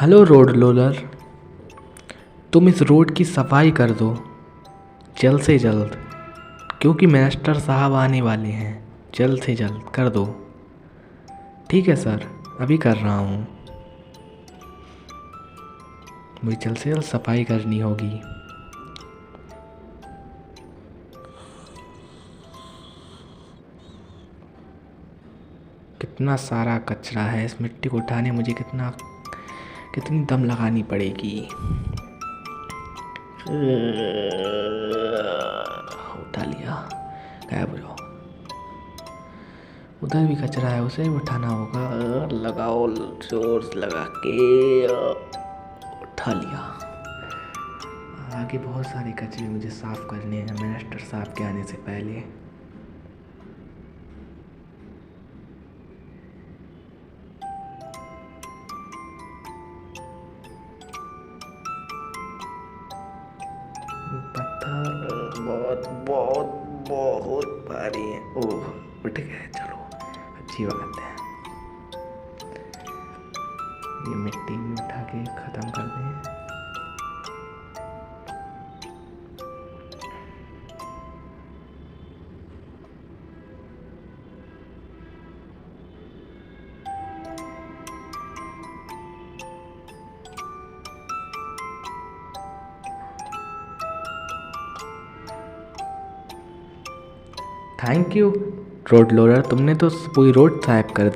Hello road roller, तुम इस road की सफाई कर दो जल्द से जल्द, क्योंकि मिनिस्टर साहब आने वाले हैं। जल्द से जल्द कर दो। ठीक है सर, अभी कर रहा हूँ। मुझे जल्द से जल्द सफाई करनी होगी। कितना सारा कचरा है, इस मिट्टी को उठाने मुझे कितनी दम लगानी पड़ेगी। उठा लिया, गायब हो जाओ। उधर भी कचरा है, उसे भी उठाना होगा। लगाओ जोर से लगा के, उठा लिया। आगे बहुत सारे कचरे मुझे साफ करने हैं मिनिस्टर साहब के आने से पहले। पत्थर बहुत बहुत बहुत भारी है। ओह, उठ गए, चलो अच्छी बात है। ये मिट्टी भी उठा के ख़त्म कर दें। थैंक यू रोड लोलर, तुमने तो पूरी रोड साफ कर दी।